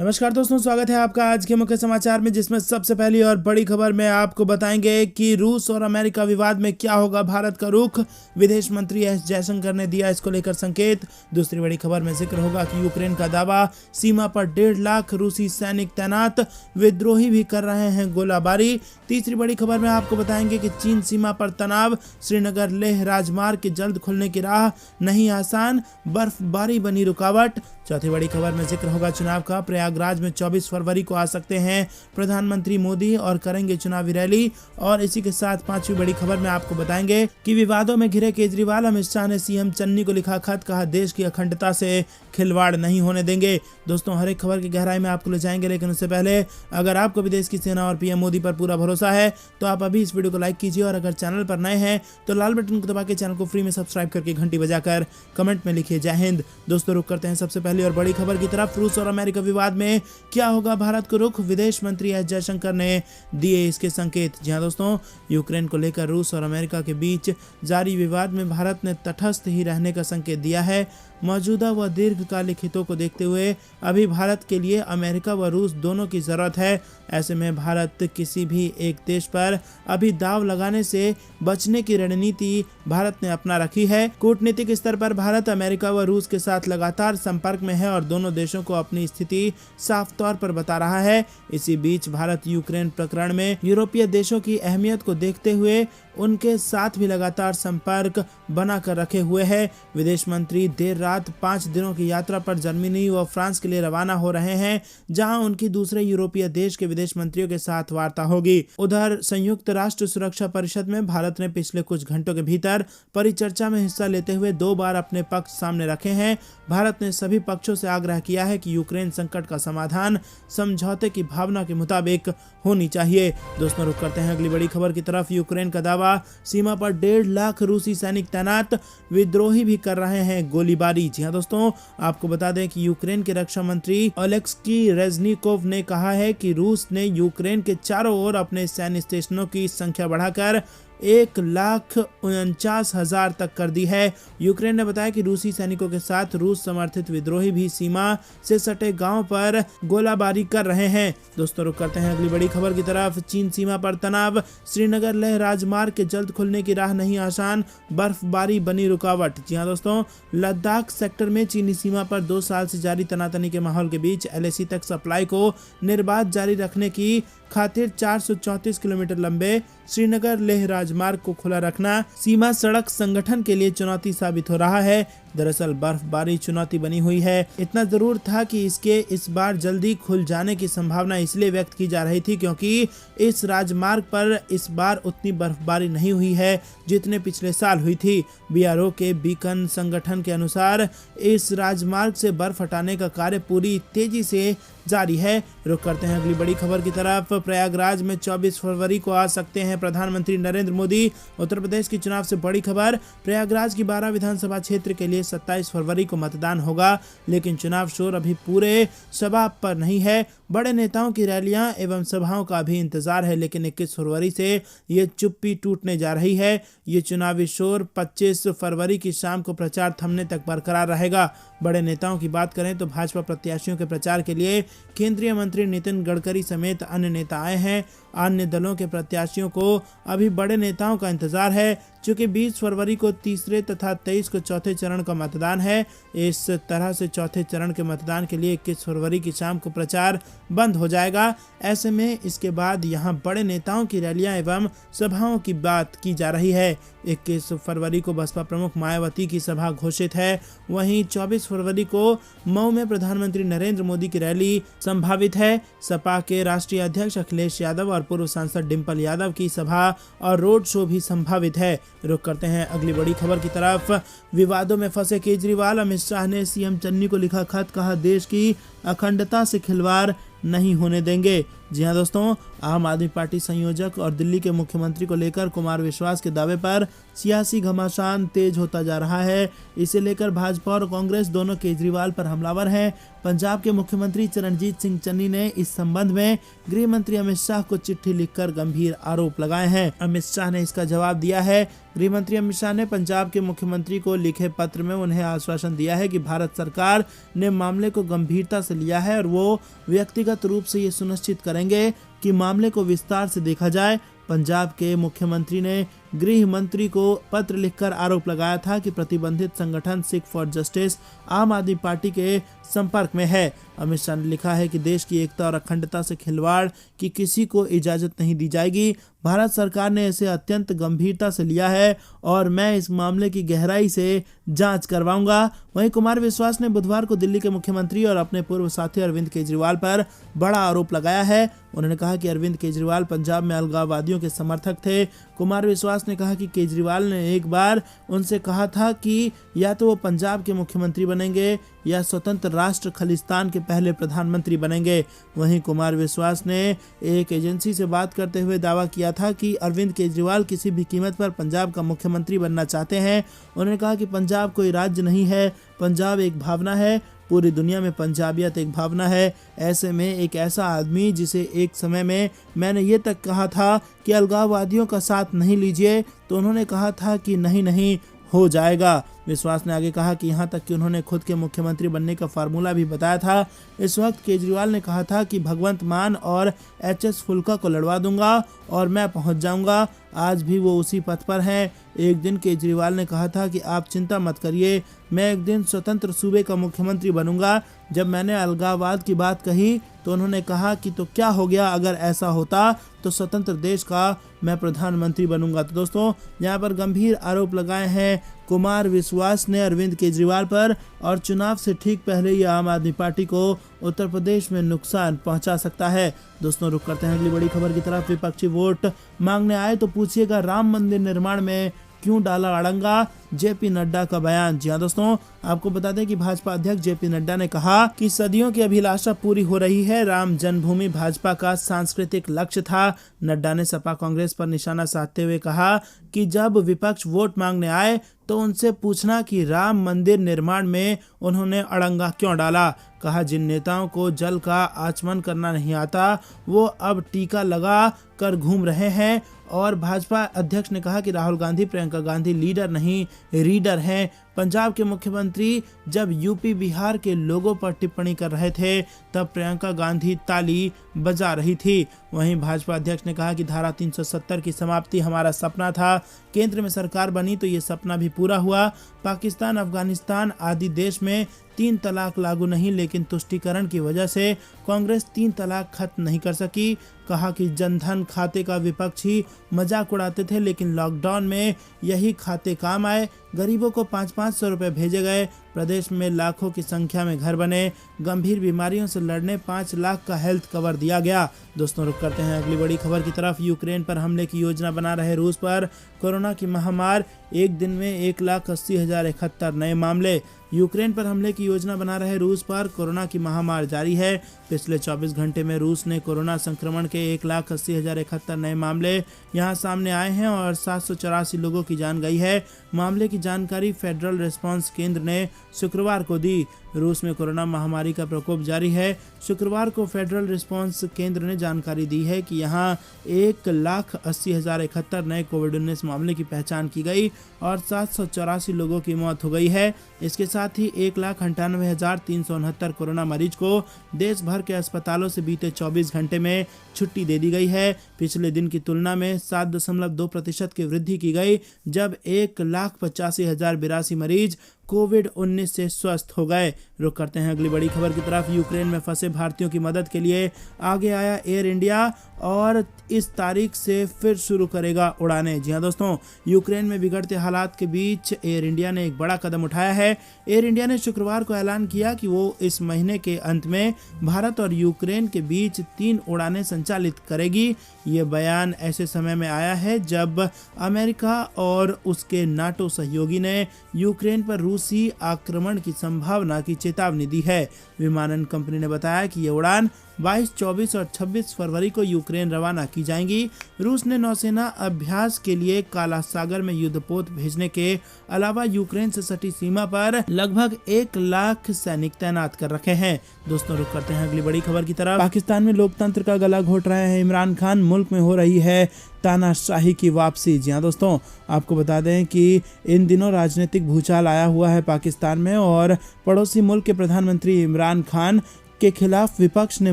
नमस्कार दोस्तों, स्वागत है आपका आज के मुख्य समाचार में, जिसमें सबसे पहली और बड़ी खबर में आपको बताएंगे कि रूस और अमेरिका विवाद में क्या होगा भारत का रुख। विदेश मंत्री एस जयशंकर ने दिया इसको लेकर संकेत। दूसरी बड़ी खबर में जिक्र होगा कि यूक्रेन का दावा, सीमा पर 1.5 लाख रूसी सैनिक तैनात, विद्रोही भी कर रहे हैं गोलाबारी। तीसरी बड़ी खबर में आपको बताएंगे कि चीन सीमा पर तनाव, श्रीनगर लेह राजमार्ग के जल्द खुलने की राह नहीं आसान, बर्फबारी बनी रुकावट। चौथी बड़ी खबर में जिक्र होगा चुनाव का। प्रयागराज में 24 फरवरी को आ सकते हैं प्रधानमंत्री मोदी और करेंगे चुनावी रैली। और इसी के साथ पांचवी बड़ी खबर में आपको बताएंगे कि विवादों में घिरे केजरीवाल, अमित शाह ने सीएम चन्नी को लिखा खत, कहा देश की अखंडता से खिलवाड़ नहीं होने देंगे। दोस्तों, हर एक खबर की गहराई में आपको ले जाएंगे, लेकिन उससे पहले अगर आपको विदेश की सेना और पीएम मोदी पर पूरा भरोसा है तो आप अभी इस वीडियो को लाइक कीजिए, और अगर चैनल पर नए हैं तो लाल बटन को दबा के चैनल को फ्री में सब्सक्राइब करके घंटी बजाकर कमेंट में लिखिए जय हिंद। दोस्तों, रुक करते हैं सबसे पहले और बड़ी खबर की तरफ। रूस और अमेरिका विवाद में क्या होगा भारत को रुख, विदेश मंत्री एस जयशंकर ने दिए इसके संकेत। जी हां दोस्तों, यूक्रेन को लेकर रूस और अमेरिका के बीच जारी विवाद में भारत ने तटस्थ ही रहने का संकेत दिया है। मौजूदा व दीर्घकालिक हितों को देखते हुए अभी भारत के लिए अमेरिका व रूस दोनों की जरूरत है। ऐसे में भारत किसी भी एक देश पर अभी दाव लगाने से बचने की रणनीति भारत ने अपना रखी है। कूटनीतिक स्तर पर भारत अमेरिका व रूस के साथ लगातार संपर्क में है और दोनों देशों को अपनी स्थिति साफ तौर पर बता रहा है। इसी बीच भारत यूक्रेन प्रकरण में यूरोपीय देशों की अहमियत को देखते हुए उनके साथ भी लगातार संपर्क बनाकर रखे हुए है। विदेश मंत्री देर रात 5 दिनों की यात्रा पर जर्मनी व फ्रांस के लिए रवाना हो रहे हैं, जहां उनकी दूसरे यूरोपीय देश के विदेश मंत्रियों के साथ वार्ता होगी। उधर संयुक्त राष्ट्र सुरक्षा परिषद में भारत ने पिछले कुछ घंटों के भीतर परिचर्चा में हिस्सा लेते हुए 2 बार अपने पक्ष सामने रखे हैं। भारत ने सभी पक्षों से आग्रह किया है कि यूक्रेन संकट का समाधान समझौते की भावना के मुताबिक होनी चाहिए। दोस्तों, रुक करते हैं अगली बड़ी खबर की तरफ। यूक्रेन का दावा, सीमा पर 1.5 लाख रूसी सैनिक तैनात, विद्रोही भी कर रहे हैं गोलीबारी। जी हां दोस्तों, आपको बता दें कि यूक्रेन के रक्षा मंत्री ओलेक्सी रेजनिकोव ने कहा है कि रूस ने यूक्रेन के चारों ओर अपने सैन्य स्टेशनों की संख्या बढ़ाकर 1,49,000 तक कर दी है। यूक्रेन ने बताया कि रूसी सैनिकों के साथ रूस समर्थित विद्रोही भी सीमा से सटे गांव पर गोलाबारी कर रहे हैं। दोस्तों, रुक करते हैं अगली बड़ी खबर की तरफ। चीन सीमा पर तनाव, श्रीनगर लेह राजमार्ग के जल्द खुलने की राह नहीं आसान, बर्फबारी बनी रुकावट। जी हां दोस्तों, लद्दाख सेक्टर में चीनी सीमा पर 2 साल से जारी तनातनी के माहौल के बीच LAC तक सप्लाई को निर्बाध जारी रखने की खातिर 434 किलोमीटर लंबे श्रीनगर लेह राजमार्ग को खुला रखना सीमा सड़क संगठन के लिए चुनौती साबित हो रहा है। दरअसल बर्फबारी चुनौती बनी हुई है। इतना जरूर था कि इसके इस बार जल्दी खुल जाने की संभावना इसलिए व्यक्त की जा रही थी क्योंकि इस राजमार्ग पर इस बार उतनी बर्फबारी नहीं हुई है जितने पिछले साल हुई थी। BRO के बीकन संगठन के अनुसार इस राजमार्ग से बर्फ हटाने का कार्य पूरी तेजी से जारी है। रुक करते हैं अगली बड़ी खबर की तरफ। प्रयागराज में 24 फरवरी को आ सकते हैं प्रधानमंत्री नरेंद्र मोदी। उत्तर प्रदेश की चुनाव से बड़ी खबर। प्रयागराज की 12 विधानसभा क्षेत्र के लिए 27 फरवरी को मतदान होगा, लेकिन चुनाव शोर अभी पूरे शबाब पर नहीं है। बड़े नेताओं की रैलियां एवं सभाओं का भी इंतजार है, लेकिन 21 फरवरी से ये चुप्पी टूटने जा रही है। ये चुनावी शोर 25 फरवरी की शाम को प्रचार थमने तक बरकरार रहेगा। बड़े नेताओं की बात करें तो भाजपा प्रत्याशियों के प्रचार के लिए केंद्रीय मंत्री नितिन गडकरी समेत अन्य नेता आए हैं। अन्य दलों के प्रत्याशियों को अभी बड़े नेताओं का इंतजार है। चूंकि 20 फरवरी को तीसरे तथा 23 को चौथे चरण का मतदान है, इस तरह से चौथे चरण के मतदान के लिए 21 फरवरी की शाम को प्रचार बंद हो जाएगा। ऐसे में इसके बाद यहां बड़े नेताओं की रैलियां एवं सभाओं की बात की जा रही है। 21 फरवरी को बसपा प्रमुख मायावती की सभा घोषित है। वहीं 24 फरवरी को मऊ में प्रधानमंत्री नरेंद्र मोदी की रैली संभावित है। सपा के राष्ट्रीय अध्यक्ष अखिलेश यादव और पूर्व सांसद डिंपल यादव की सभा और रोड शो भी संभावित है। रुक करते हैं अगली बड़ी खबर की तरफ। विवादों में फंसे केजरीवाल, अमित शाह ने सीएम चन्नी को लिखा खत, कहा देश की अखंडता से खिलवाड़ नहीं होने देंगे। जी हां दोस्तों, आम आदमी पार्टी संयोजक और दिल्ली के मुख्यमंत्री को लेकर कुमार विश्वास के दावे पर सियासी घमासान तेज होता जा रहा है। इसे लेकर भाजपा और कांग्रेस दोनों केजरीवाल पर हमलावर हैं। पंजाब के मुख्यमंत्री चरणजीत सिंह चन्नी ने इस संबंध में गृह मंत्री अमित शाह को चिट्ठी लिखकर गंभीर आरोप लगाए हैं। अमित शाह ने इसका जवाब दिया है। गृह मंत्री अमित शाह ने पंजाब के मुख्यमंत्री को लिखे पत्र में उन्हें आश्वासन दिया है कि भारत सरकार ने मामले को गंभीरता से लिया है और वो व्यक्तिगत रूप से ये सुनिश्चित करेंगे कि मामले को विस्तार से देखा जाए। पंजाब के मुख्यमंत्री ने गृह मंत्री को पत्र लिखकर आरोप लगाया था कि प्रतिबंधित संगठन सिख फॉर जस्टिस आम आदमी पार्टी के संपर्क में है। अमित शाह ने लिखा है कि देश की एकता और अखंडता से खिलवाड़ की किसी को इजाजत नहीं दी जाएगी। भारत सरकार ने इसे अत्यंत गंभीरता से लिया है और मैं इस मामले की गहराई से जांच करवाऊंगा। वहीं कुमार विश्वास ने बुधवार को दिल्ली के मुख्यमंत्री और अपने पूर्व साथी अरविंद केजरीवाल पर बड़ा आरोप लगाया है। उन्होंने कहा कि अरविंद केजरीवाल पंजाब में अलगाववादियों के समर्थक थे। कुमार विश्वास ने कहा कि केजरीवाल ने एक बार उनसे कहा था कि या तो वो पंजाब के मुख्यमंत्री बनेंगे या स्वतंत्र राष्ट्र खालिस्तान के पहले प्रधानमंत्री बनेंगे। वहीं कुमार विश्वास ने एक एजेंसी से बात करते हुए दावा किया था कि अरविंद केजरीवाल किसी भी कीमत पर पंजाब का मुख्यमंत्री बनना चाहते हैं। उन्होंने कहा कि पंजाब कोई राज्य नहीं है, पंजाब एक भावना है। पूरी दुनिया में पंजाबियत एक भावना है। ऐसे में एक ऐसा आदमी जिसे एक समय में मैंने ये तक कहा था कि अलगाववादियों का साथ नहीं लीजिए, तो उन्होंने कहा था कि नहीं हो जाएगा। विश्वास ने आगे कहा कि यहाँ तक कि उन्होंने खुद के मुख्यमंत्री बनने का फार्मूला भी बताया था। इस वक्त केजरीवाल ने कहा था कि भगवंत मान और एचएस फुल्का को लड़वा दूंगा और मैं पहुंच जाऊंगा। आज भी वो उसी पथ पर हैं। एक दिन केजरीवाल ने कहा था कि आप चिंता मत करिए, मैं एक दिन स्वतंत्र सूबे का मुख्यमंत्री बनूंगा। जब मैंने अलगाववाद की बात कही तो उन्होंने कहा कि तो क्या हो गया, अगर ऐसा होता तो स्वतंत्र देश का मैं प्रधानमंत्री बनूंगा। तो दोस्तों, यहाँ पर गंभीर आरोप लगाए हैं कुमार विश्वास ने अरविंद केजरीवाल पर और चुनाव से ठीक पहले ये आम आदमी पार्टी को उत्तर प्रदेश में नुकसान पहुंचा सकता है। दोस्तों, रुक करते हैं अगली बड़ी खबर की तरफ। विपक्षी वोट मांगने आए तो पूछिएगा राम मंदिर निर्माण में क्यों डाला अड़ंगा, जेपी नड्डा का बयान। जी हाँ दोस्तों, आपको बता दें कि भाजपा अध्यक्ष जेपी नड्डा ने कहा कि सदियों की अभिलाषा पूरी हो रही है। राम जन्मभूमि भाजपा का सांस्कृतिक लक्ष्य था। नड्डा ने सपा कांग्रेस पर निशाना साधते हुए कहा कि जब विपक्ष वोट मांगने आए तो उनसे पूछना कि राम मंदिर निर्माण में उन्होंने अड़ंगा क्यों डाला। कहा जिन नेताओं को जल का आचमन करना नहीं आता वो अब टीका लगा कर घूम रहे हैं। और भाजपा अध्यक्ष ने कहा कि राहुल गांधी प्रियंका गांधी लीडर नहीं रीडर हैं। पंजाब के मुख्यमंत्री जब यूपी बिहार के लोगों पर टिप्पणी कर रहे थे तब प्रियंका गांधी ताली बजा रही थी। वहीं भाजपा अध्यक्ष ने कहा कि धारा 370 की समाप्ति हमारा सपना था। केंद्र में सरकार बनी तो ये सपना भी पूरा हुआ। पाकिस्तान, अफगानिस्तान आदि देश में 3 तलाक लागू नहीं, लेकिन तुष्टीकरण की वजह से कांग्रेस 3 तलाक खत्म नहीं कर सकी। कहा कि जनधन खाते का विपक्षी मजाक उड़ाते थे, लेकिन लॉकडाउन में यही खाते काम आए। गरीबों को 500-500 रुपए भेजे गए। प्रदेश में लाखों की संख्या में घर बने। गंभीर बीमारियों से लड़ने 5 लाख का हेल्थ कवर दिया गया। दोस्तों, रुक करते हैं अगली बड़ी खबर की तरफ। यूक्रेन पर हमले की योजना बना रहे रूस पर कोरोना की महामार। एक दिन में 1,80,071 नए मामले। यूक्रेन पर हमले की योजना बना रहे रूस पर कोरोना की महामार जारी है। पिछले 24 घंटे में रूस ने कोरोना संक्रमण के 1,80,071 नए मामले यहां सामने आए हैं और 784 लोगों की जान गई है। मामले की जानकारी फेडरल रिस्पांस केंद्र ने शुक्रवार को दी। रूस में कोरोना महामारी का प्रकोप जारी है। शुक्रवार को फेडरल रिस्पांस केंद्र ने जानकारी दी है कि यहां 1,80,071 नए कोविड-19 मामले की पहचान की गई और 784 लोगों की मौत हो गई है। इसके साथ ही 1,98,369 कोरोना मरीज को देश भर के अस्पतालों से बीते 24 घंटे में छुट्टी दे दी गई है। पिछले दिन की तुलना में 7.2% की वृद्धि की गई, जब 1,85,082 मरीज कोविड-19 से स्वस्थ हो गए। रुक करते हैं अगली बड़ी खबर की तरफ। यूक्रेन में फंसे भारतीयों की मदद के लिए आगे आया एयर इंडिया और इस तारीख से फिर शुरू करेगा उड़ानें। जी हां दोस्तों, यूक्रेन में बिगड़ते हालात के बीच एयर इंडिया ने एक बड़ा कदम उठाया है। एयर इंडिया ने शुक्रवार को ऐलान किया कि वो इस महीने के अंत में भारत और यूक्रेन के बीच 3 उड़ानें संचालित करेगी। ये बयान ऐसे समय में आया है जब अमेरिका और उसके नाटो सहयोगी ने यूक्रेन पर रूस रूसी आक्रमण की संभावना की चेतावनी दी है। विमानन कंपनी ने बताया कि ये उड़ान 22, 24 और 26 फरवरी को यूक्रेन रवाना की जाएंगी। रूस ने नौसेना अभ्यास के लिए काला सागर में युद्धपोत भेजने के अलावा यूक्रेन से सटी सीमा पर लगभग 1 लाख सैनिक तैनात कर रखे हैं। दोस्तों, रुक करते हैं अगली बड़ी खबर की तरफ। पाकिस्तान में लोकतंत्र का गला घोट रहे हैं इमरान खान। मुल्क में हो रही है तानाशाही की वापसी। जी हाँ दोस्तों, आपको बता दें कि इन दिनों राजनीतिक भूचाल आया हुआ है पाकिस्तान में और पड़ोसी मुल्क के प्रधानमंत्री इमरान खान के खिलाफ विपक्ष ने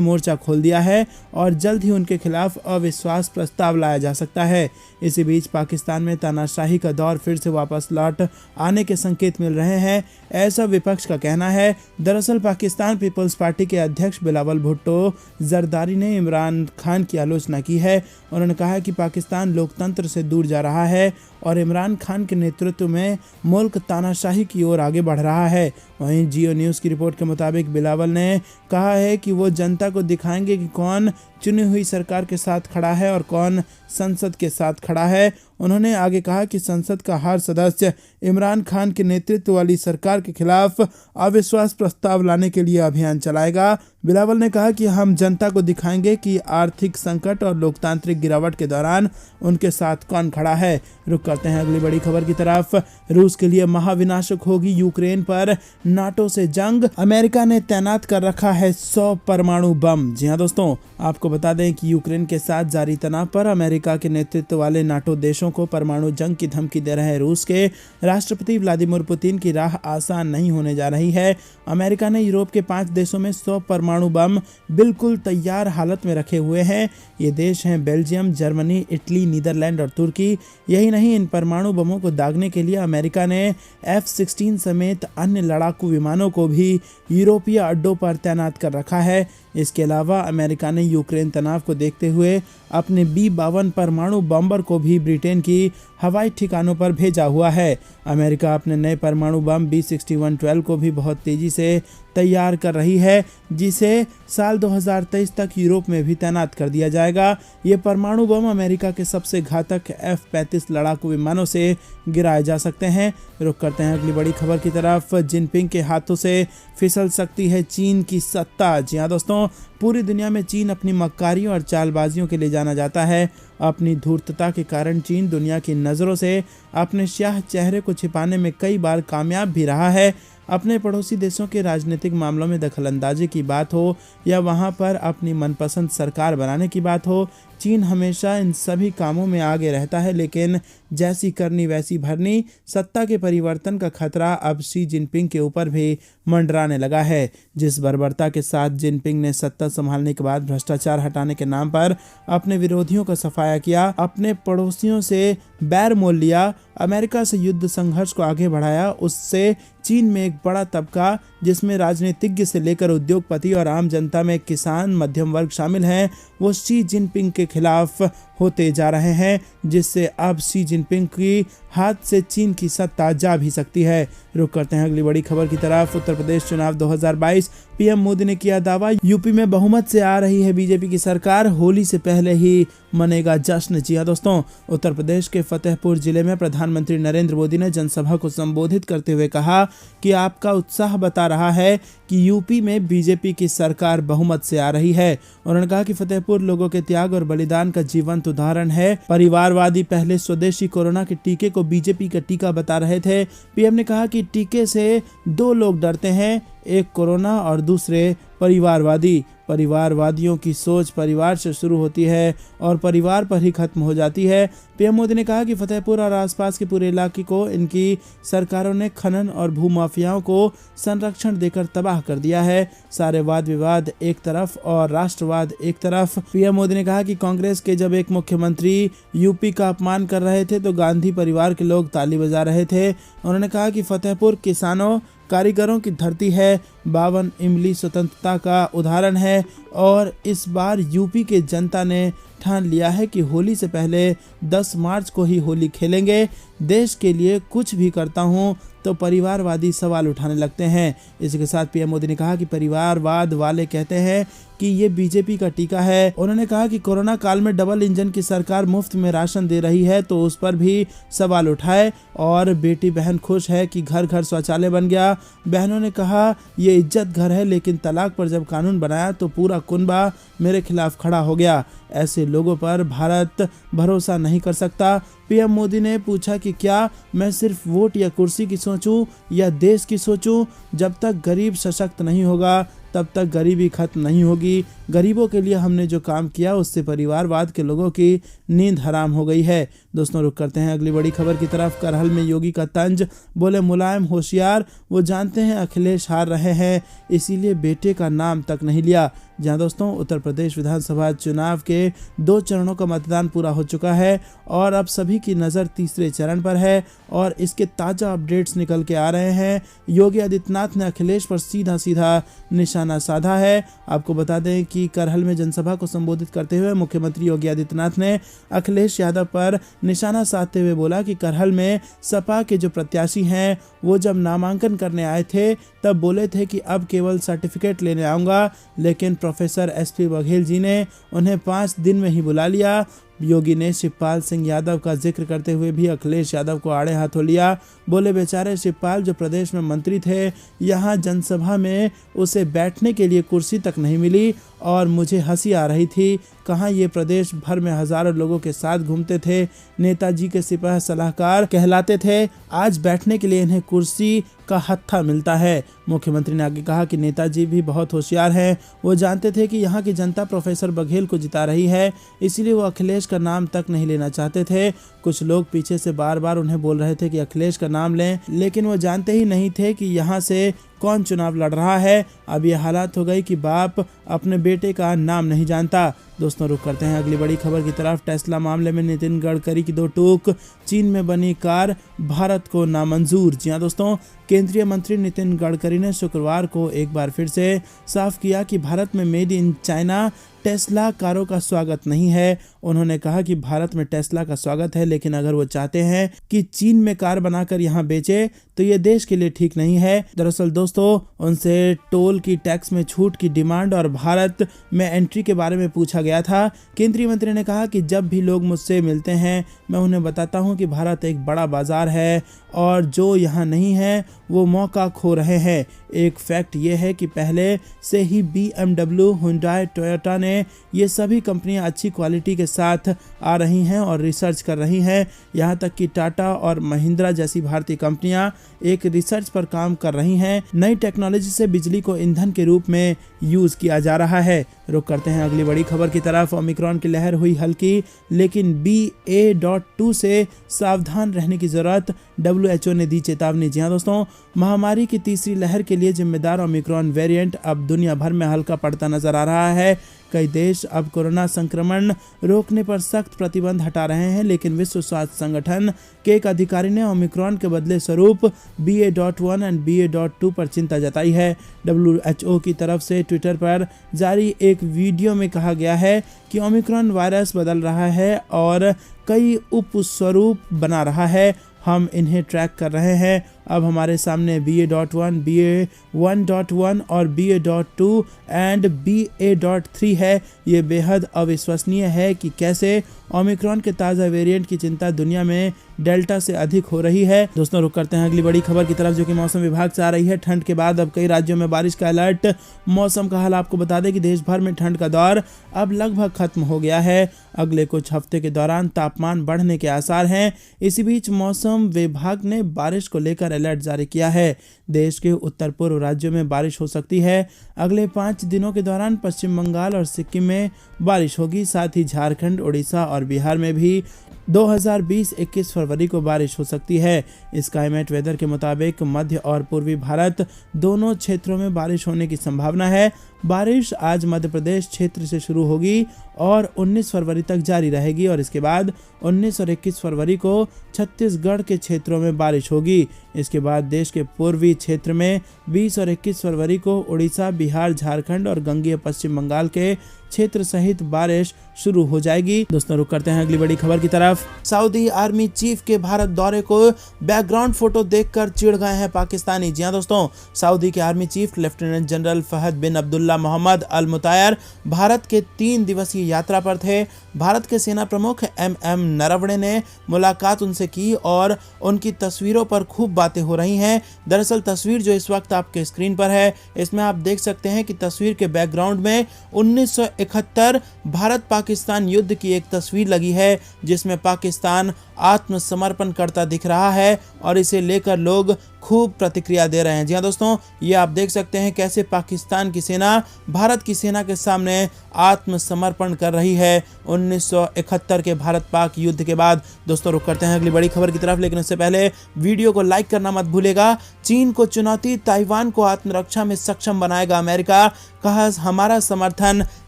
मोर्चा खोल दिया है और जल्द ही उनके खिलाफ अविश्वास प्रस्ताव लाया जा सकता है। इसी बीच पाकिस्तान में तानाशाही का दौर फिर से वापस लौट आने के संकेत मिल रहे हैं, ऐसा विपक्ष का कहना है। दरअसल पाकिस्तान पीपल्स पार्टी के अध्यक्ष बिलावल भुट्टो जरदारी ने इमरान खान की आलोचना की है। उन्होंने कहा कि पाकिस्तान लोकतंत्र से दूर जा रहा है और इमरान खान के नेतृत्व में मुल्क तानाशाही की ओर आगे बढ़ रहा है। वहीं जियो न्यूज़ की रिपोर्ट के मुताबिक बिलावल ने कहा है कि वो जनता को दिखाएंगे कि कौन चुनी हुई सरकार के साथ खड़ा है और कौन संसद के साथ खड़ा है। उन्होंने आगे कहा कि संसद का हर सदस्य इमरान खान के नेतृत्व वाली सरकार के खिलाफ अविश्वास प्रस्ताव लाने के लिए अभियान चलाएगा। बिलावल ने कहा कि हम जनता को दिखाएंगे कि आर्थिक संकट और लोकतांत्रिक गिरावट के दौरान उनके साथ कौन खड़ा है। रुक करते हैं अगली बड़ी खबर की तरफ। रूस के लिए महाविनाशक होगी यूक्रेन पर नाटो से जंग। अमेरिका ने तैनात कर रखा है 100 परमाणु बम। जी हाँ दोस्तों, आपको बता दें कि यूक्रेन के साथ जारी तनाव पर अमेरिका के नेतृत्व वाले नाटो देशों को परमाणु जंग की धमकी दे रहे रूस के राष्ट्रपति व्लादिमीर पुतिन की राह आसान नहीं होने जा रही है। अमेरिका ने यूरोप के 5 देशों में 100 परमाणु बम बिल्कुल तैयार हालत में रखे हुए हैं। ये देश हैं बेल्जियम, जर्मनी, इटली, नीदरलैंड और तुर्की। यही नहीं, इन परमाणु बमों को दागने के लिए अमेरिका ने F-16 समेत अन्य लड़ाकू विमानों को भी यूरोपीय अड्डों पर तैनात कर रखा है। इसके अलावा अमेरिका ने यूक्रेन तनाव को देखते हुए अपने B-52 परमाणु बम्बर को भी ब्रिटेन की हवाई ठिकानों पर भेजा हुआ है। अमेरिका अपने नए परमाणु बम B-61-12 को भी बहुत तेजी से तैयार कर रही है, जिसे साल 2023 तक यूरोप में भी तैनात कर दिया जाएगा। ये परमाणु बम अमेरिका के सबसे घातक F-35 लड़ाकू विमानों से गिराए जा सकते हैं। रुक करते हैं अगली बड़ी खबर की तरफ। जिनपिंग के हाथों से फिसल सकती है चीन की सत्ता। जी हाँ दोस्तों, पूरी दुनिया में चीन अपनी मक्कारियों और चालबाजियों के लिए जाना जाता है। अपनी धूर्तता के कारण चीन दुनिया की नज़रों से अपने स्याह चेहरे को छिपाने में कई बार कामयाब भी रहा है। अपने पड़ोसी देशों के राजनीतिक मामलों में दखलंदाजी की बात हो या वहां पर अपनी मनपसंद सरकार बनाने की बात हो, चीन हमेशा इन सभी कामों में आगे रहता है। लेकिन जैसी करनी वैसी भरनी, सत्ता के परिवर्तन का खतरा अब शी जिनपिंग के ऊपर भी मंडराने लगा है। जिस बर्बरता के साथ जिनपिंग ने सत्ता संभालने के बाद भ्रष्टाचार हटाने के नाम पर अपने विरोधियों का सफाया किया, अपने पड़ोसियों से बैर मोल लिया, अमेरिका से युद्ध संघर्ष को आगे बढ़ाया, उससे चीन में एक बड़ा तबका जिसमें राजनीतिज्ञ से लेकर उद्योगपति और आम जनता में किसान मध्यम वर्ग शामिल हैं, वो शी जिनपिंग के खिलाफ होते जा रहे हैं, जिससे अब शी जिनपिंग की हाथ से चीन की सत्ता जा भी सकती है। रुक करते हैं अगली बड़ी खबर की तरफ। उत्तर प्रदेश चुनाव 2022, पीएम मोदी ने किया दावा, यूपी में बहुमत से आ रही है बीजेपी की सरकार, होली से पहले ही मनेगा जश्न। जी हाँ दोस्तों, उत्तर प्रदेश के फतेहपुर जिले में प्रधानमंत्री नरेंद्र मोदी ने जनसभा को संबोधित करते हुए कहा कि आपका उत्साह बता रहा है कि यूपी में बीजेपी की सरकार बहुमत से आ रही है। उन्होंने कहा कि फतेहपुर लोगों के त्याग और बलिदान का जीवंत उदाहरण है। परिवारवादी पहले स्वदेशी कोरोना के टीके को बीजेपी का टीका बता रहे थे। पीएम ने कहा कि टीके से 2 लोग डरते हैं, एक कोरोना और दूसरे परिवारवादी। परिवारवादियों की सोच परिवार से शुरू होती है और परिवार पर ही खत्म हो जाती है। पीएम मोदी ने कहा कि फतेहपुर और आसपास के पूरे इलाके को इनकी सरकारों ने खनन और भूमाफियाओं को संरक्षण देकर तबाह कर दिया है। सारे वाद विवाद एक तरफ और राष्ट्रवाद एक तरफ। पीएम मोदी ने कहा कि कांग्रेस के जब एक मुख्यमंत्री यूपी का अपमान कर रहे थे तो गांधी परिवार के लोग ताली बजा रहे थे। उन्होंने कहा कि फतेहपुर किसानों कारीगरों की धरती है, 52 इमली स्वतंत्रता का उदाहरण है और इस बार यूपी के जनता ने ठान लिया है कि होली से पहले 10 मार्च को ही होली खेलेंगे। देश के लिए कुछ भी करता हूं तो परिवारवादी सवाल उठाने लगते हैं। इसी के साथ पीएम मोदी ने कहा कि परिवारवाद वाले कहते हैं कि ये बीजेपी का टीका है। उन्होंने कहा कि कोरोना काल में डबल इंजन की सरकार मुफ्त में राशन दे रही है तो उस पर भी सवाल उठाए, और बेटी बहन खुश है कि घर घर शौचालय बन गया। बहनों ने कहा ये इज्जत घर है, लेकिन तलाक पर जब कानून बनाया तो पूरा कुनबा मेरे खिलाफ खड़ा हो गया। ऐसे लोगों पर भारत भरोसा नहीं कर सकता। पीएम मोदी ने पूछा कि क्या मैं सिर्फ वोट या कुर्सी की सोचूं या देश की सोचूं? जब तक गरीब सशक्त नहीं होगा तब तक गरीबी खत्म नहीं होगी। गरीबों के लिए हमने जो काम किया उससे परिवारवाद के लोगों की नींद हराम हो गई है। दोस्तों रुक करते हैं अगली बड़ी खबर की तरफ। करहल में योगी का तंज, बोले मुलायम होशियार, वो जानते हैं अखिलेश हार रहे हैं इसीलिए बेटे का नाम तक नहीं लिया। जहां दोस्तों उत्तर प्रदेश विधानसभा चुनाव के 2 चरणों का मतदान पूरा हो चुका है और अब सभी की नज़र तीसरे चरण पर है और इसके ताज़ा अपडेट्स निकल के आ रहे हैं। योगी आदित्यनाथ ने अखिलेश पर सीधा सीधा निशाना साधा है। आपको बता दें कि करहल में जनसभा को संबोधित करते हुए मुख्यमंत्री योगी आदित्यनाथ ने अखिलेश यादव पर निशाना साधते हुए बोला कि करहल में सपा के जो प्रत्याशी हैं वो जब नामांकन करने आए थे तब बोले थे कि अब केवल सर्टिफिकेट लेने आऊँगा, लेकिन प्रोफेसर एसपी बघेल जी ने उन्हें 5 दिन में ही बुला लिया। योगी ने शिवपाल सिंह यादव का जिक्र करते हुए भी अखिलेश यादव को आड़े हाथों लिया। बोले बेचारे शिवपाल जो प्रदेश में मंत्री थे, यहाँ जनसभा में उसे बैठने के लिए कुर्सी तक नहीं मिली और मुझे हंसी आ रही थी। कहाँ ये प्रदेश भर में हजारों लोगों के साथ घूमते थे, नेताजी के सिपाही सलाहकार कहलाते थे, आज बैठने के लिए इन्हें कुर्सी का हत्था मिलता है। मुख्यमंत्री ने आगे कहा कि नेताजी भी बहुत होशियार हैं, वो जानते थे कि यहाँ की जनता प्रोफेसर बघेल को जिता रही है, इसीलिए वो अखिलेश का नाम तक नहीं लेना चाहते थे। कुछ लोग पीछे से बार बार उन्हें बोल रहे थे कि अखिलेश का नाम लें, लेकिन वो जानते ही नहीं थे कि यहाँ से कौन चुनाव लड़ रहा है। अब ये हालात हो गई कि बाप अपने बेटे का नाम नहीं जानता। दोस्तों रुक करते हैं अगली बड़ी खबर की तरफ। टेस्ला मामले में नितिन गडकरी की 2 टूक, चीन में बनी कार भारत को नामंजूर। जी हां दोस्तों, केंद्रीय मंत्री नितिन गडकरी ने शुक्रवार को एक बार फिर से साफ किया कि भारत में मेड इन चाइना टेस्ला कारों का स्वागत नहीं है। उन्होंने कहा कि भारत में टेस्ला का स्वागत है, लेकिन अगर वो चाहते हैं कि चीन में कार बनाकर यहाँ बेचे तो ये देश के लिए ठीक नहीं है। दरअसल दोस्तों उनसे टोल की टैक्स में छूट की डिमांड और भारत में एंट्री के बारे में पूछा गया था। केंद्रीय मंत्री ने कहा कि जब भी लोग मुझसे मिलते हैं मैं उन्हें बताता हूँ कि भारत एक बड़ा बाजार है और जो यहाँ नहीं है वो मौका खो रहे हैं। एक फैक्ट ये है कि पहले से ही BMW, हुंडई, टोयोटा ने ये सभी कंपनियां अच्छी क्वालिटी के साथ आ रही हैं और रिसर्च कर रही हैं। यहाँ तक कि टाटा और महिंद्रा जैसी भारतीय कंपनियां एक रिसर्च पर काम कर रही हैं। नई टेक्नोलॉजी से बिजली को ईंधन के रूप में यूज किया जा रहा है। रुक करते हैं अगली बड़ी खबर की तरफ। ओमिक्रॉन की लहर हुई हल्की, लेकिन BA.2 से सावधान रहने की जरूरत, WHO ने दी चेतावनी। जी हाँ दोस्तों, महामारी की तीसरी लहर के लिए जिम्मेदार ओमिक्रॉन वेरिएंट अब दुनिया भर में हल्का पड़ता नजर आ रहा है। कई देश अब कोरोना संक्रमण रोकने पर सख्त प्रतिबंध हटा रहे हैं, लेकिन विश्व स्वास्थ्य संगठन के एक अधिकारी ने ओमिक्रॉन के बदले स्वरूप BA.1 और BA.2 पर चिंता जताई है। WHO की तरफ से ट्विटर पर जारी एक वीडियो में कहा गया है कि ओमिक्रॉन वायरस बदल रहा है और कई उपस्वरूप बना रहा है। हम इन्हें ट्रैक कर रहे हैं। अब हमारे सामने BA.1, BA.1.1 और BA.2 एंड BA.3 है। ये बेहद अविश्वसनीय है कि कैसे ओमिक्रॉन के ताज़ा वेरिएंट की चिंता दुनिया में डेल्टा से अधिक हो रही है। दोस्तों रुक करते हैं अगली बड़ी खबर की तरफ, जो कि मौसम विभाग से आ रही है। ठंड के बाद अब कई राज्यों में बारिश का अलर्ट। मौसम का हाल आपको बता दें कि देश भर में ठंड का दौर अब लगभग खत्म हो गया है। अगले कुछ हफ्ते के दौरान तापमान बढ़ने के आसार हैं। इसी बीच मौसम विभाग ने बारिश को लेकर अलर्ट जारी किया है। देश के उत्तर पूर्व राज्यों में बारिश हो सकती है। अगले 5 दिनों के दौरान पश्चिम बंगाल और सिक्किम में बारिश होगी। साथ ही झारखंड, उड़ीसा और बिहार में भी 2020-21 फरवरी को बारिश हो सकती है। स्काईमेट वेदर के मुताबिक मध्य और पूर्वी भारत दोनों क्षेत्रों में बारिश होने की संभावना है। बारिश आज मध्य प्रदेश क्षेत्र से शुरू होगी और 19 फरवरी तक जारी रहेगी और इसके बाद 19 और 21 फरवरी को छत्तीसगढ़ के क्षेत्रों में बारिश होगी। इसके बाद देश के पूर्वी क्षेत्र में 20 और 21 फरवरी को उड़ीसा, बिहार, झारखंड और गंगेय पश्चिम बंगाल के क्षेत्र सहित बारिश शुरू हो जाएगी। दोस्तों रुक करते हैं अगली बड़ी खबर की तरफ। सऊदी आर्मी चीफ के भारत दौरे को बैकग्राउंड फोटो देखकर चिढ़ गए हैं पाकिस्तानी। जी हां दोस्तों, सऊदी के army chief lieutenant general Fahd bin Abdullah Mohammed Al Mutair Bharat के 3 दिवसीय यात्रा पर थे। भारत के सेना प्रमुख MM नरवणे ने मुलाकात उनसे की और उनकी तस्वीरों पर खूब बातें हो रही हैं। दरअसल तस्वीर जो इस वक्त आपके स्क्रीन पर है, इसमें आप देख सकते हैं कि तस्वीर के बैकग्राउंड में 1971 भारत पाकिस्तान युद्ध की एक तस्वीर लगी है, जिसमें पाकिस्तान आत्मसमर्पण करता दिख रहा है और इसे लेकर लोग खूब प्रतिक्रिया दे रहे हैं। जी हां दोस्तों, ये आप देख सकते हैं कैसे पाकिस्तान की सेना भारत की सेना के सामने आत्मसमर्पण कर रही है 1971 के भारत पाक युद्ध के बाद। दोस्तों रुक करते हैं अगली बड़ी खबर की तरफ, लेकिन उससे पहले वीडियो को लाइक करना मत भूलेगा। चीन को चुनौती, ताइवान को आत्मरक्षा में सक्षम बनाएगा अमेरिका, कहा हमारा समर्थन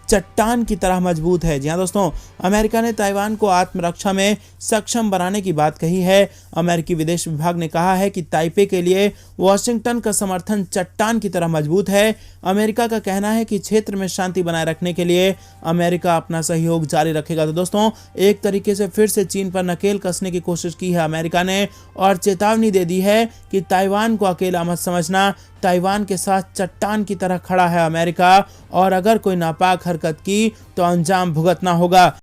चट्टान की तरह मजबूत है। जी हां दोस्तों, अमेरिका ने ताइवान को आत्मरक्षा में सक्षम बनाने की बात कही है। अमेरिकी विदेश विभाग ने कहा है कि ताइपे के लिए वॉशिंगटन का समर्थन चट्टान की तरह मजबूत है। अमेरिका का कहना है कि क्षेत्र में शांति बनाए रखने के लिए अमेरिका अपना सहयोग जारी रखेगा। तो दोस्तों, एक तरीके से फिर से चीन पर नकेल कसने की कोशिश की है अमेरिका ने और चेतावनी दे दी है कि ताइवान को अकेला मत समझना। ताइवान के साथ चट्टान की तरह खड़ा है अमेरिका और अगर कोई नापाक हरकत की तो अंजाम भुगतना होगा।